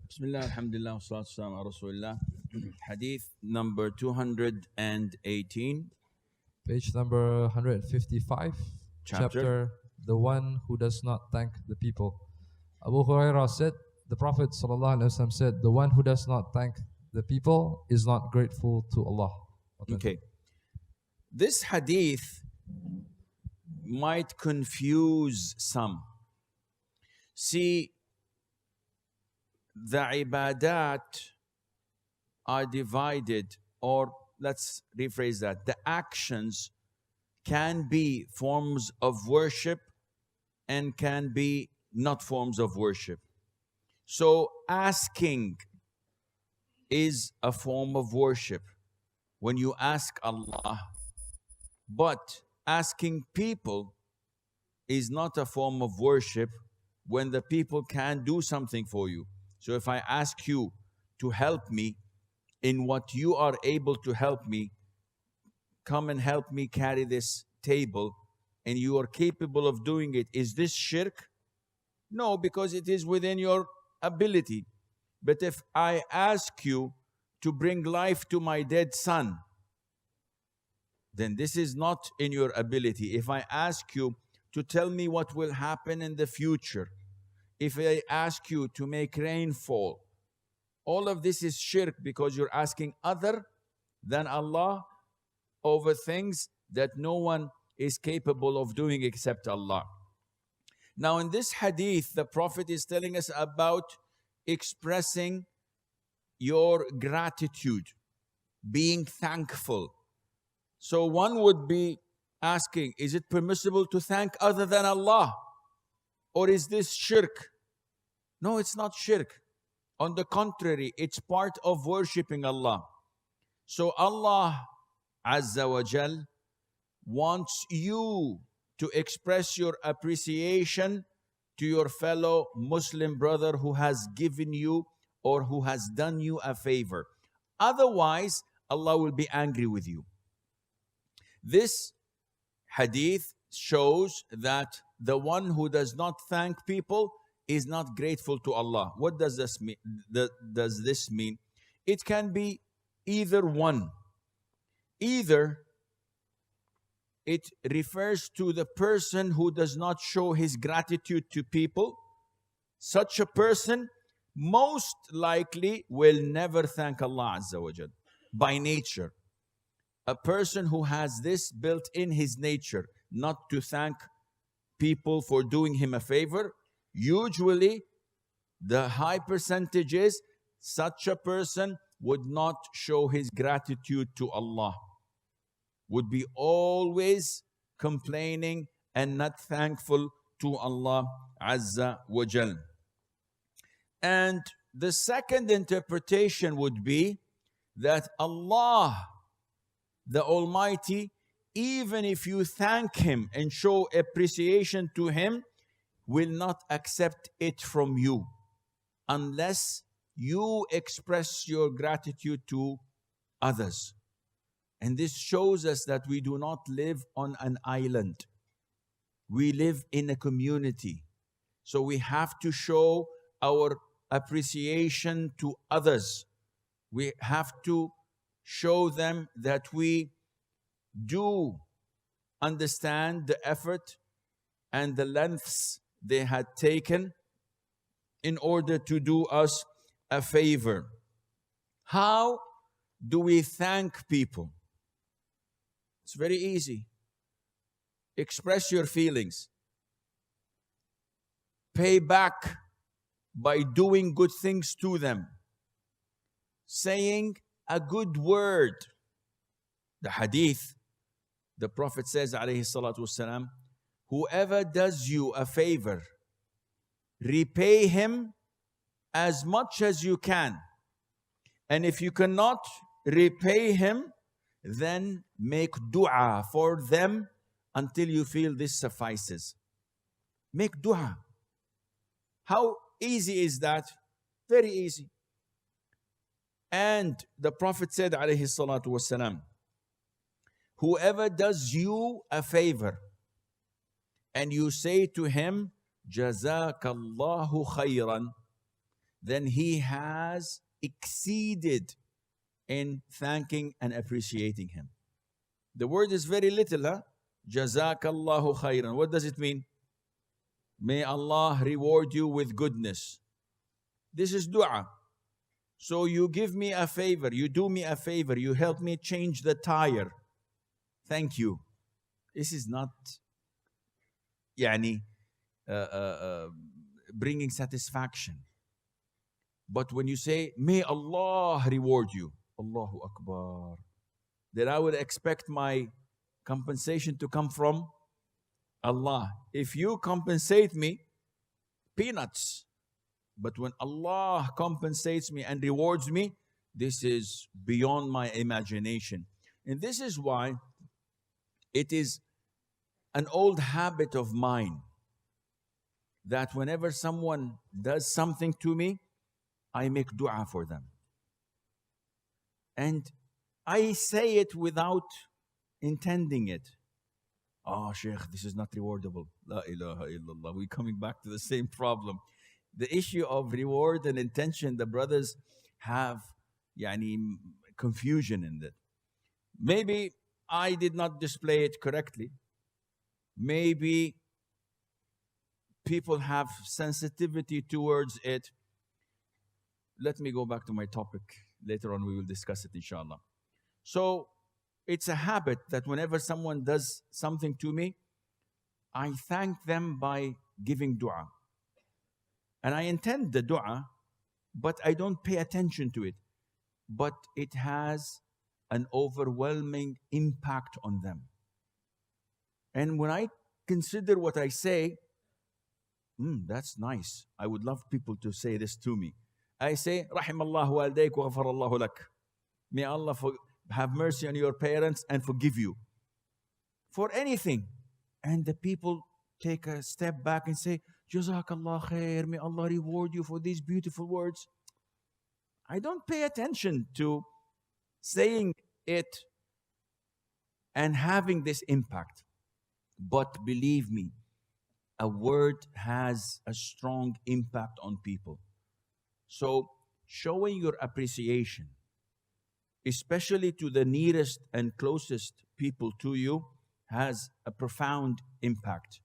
Bismillah, alhamdulillah, wa salatu wassalam ala Rasulillah. Hadith number 218. Page number 155. Chapter. The one who does not thank the people. Abu Hurairah said, the Prophet ﷺ said, the one who does not thank the people is not grateful to Allah. Okay. This hadith might confuse some. See, the ibadat are divided, or let's rephrase that. The actions can be forms of worship and can be not forms of worship. So asking is a form of worship when you ask Allah, but asking people is not a form of worship when the people can do something for you. So if I ask you to help me in what you are able to help me, come and help me carry this table, and you are capable of doing it, is this shirk? No, because it is within your ability. But if I ask you to bring life to my dead son, then this is not in your ability. If I ask you to tell me what will happen in the future, if I ask you to make rainfall, all of this is shirk, because you're asking other than Allah over things that no one is capable of doing except Allah. Now in this hadith, the Prophet is telling us about expressing your gratitude, being thankful. So one would be asking, is it permissible to thank other than Allah? Or is this shirk? No, it's not shirk. On the contrary, it's part of worshipping Allah. So Allah Azza wa Jal wants you to express your appreciation to your fellow Muslim brother who has given you or who has done you a favor. Otherwise, Allah will be angry with you. This hadith shows that the one who does not thank people is not grateful to Allah. What does this mean? It can be either one. Either it refers to the person who does not show his gratitude to people. Such a person most likely will never thank Allah Azza wa Jal by nature. A person who has this built in his nature, not to thank people for doing him a favor, usually the high percentage is such a person would not show his gratitude to Allah, would be always complaining and not thankful to Allah Azza wa Jal. And the second interpretation would be that Allah, the Almighty, even if you thank Him and show appreciation to Him, will not accept it from you unless you express your gratitude to others. And this shows us that we do not live on an island. We live in a community. So we have to show our appreciation to others. We have to show them that we do understand the effort and the lengths they had taken in order to do us a favor. How do we thank people? It's very easy. Express your feelings. Pay back by doing good things to them. Saying a good word. The hadith, the Prophet says, alayhi salatu wasalam, whoever does you a favor, repay him as much as you can. And if you cannot repay him, then make dua for them until you feel this suffices. Make dua. How easy is that? Very easy. And the Prophet said, alayhi salatu wasalam, whoever does you a favor and you say to him, Jazakallahu khayran, then he has exceeded in thanking and appreciating him. The word is very little, huh? Jazakallahu khairan. What does it mean? May Allah reward you with goodness. This is dua. So you give me a favor, you do me a favor, you help me change the tire. Thank you. This is not bringing satisfaction. But when you say, may Allah reward you, Allahu Akbar, then I would expect my compensation to come from Allah. If you compensate me, peanuts. But when Allah compensates me and rewards me, this is beyond my imagination. And this is why it is an old habit of mine that whenever someone does something to me, I make dua for them. And I say it without intending it. Oh, Sheikh, this is not rewardable. La ilaha illallah. We're coming back to the same problem. The issue of reward and intention, the brothers have confusion in that. Maybe I did not display it correctly. Maybe people have sensitivity towards it. Let me go back to my topic. Later on, we will discuss it, inshallah. So, it's a habit that whenever someone does something to me, I thank them by giving dua. And I intend the dua, but I don't pay attention to it. But it has an overwhelming impact on them. And when I consider what I say, that's nice. I would love people to say this to me. I say, Rahimallahu walidayk wa ghafarallahu lak. May Allah have mercy on your parents and forgive you. For anything. And the people take a step back and say, Jazakallah khair, may Allah reward you for these beautiful words. I don't pay attention to saying it and having this impact. But believe me, a word has a strong impact on people. So, showing your appreciation, especially to the nearest and closest people to you, has a profound impact.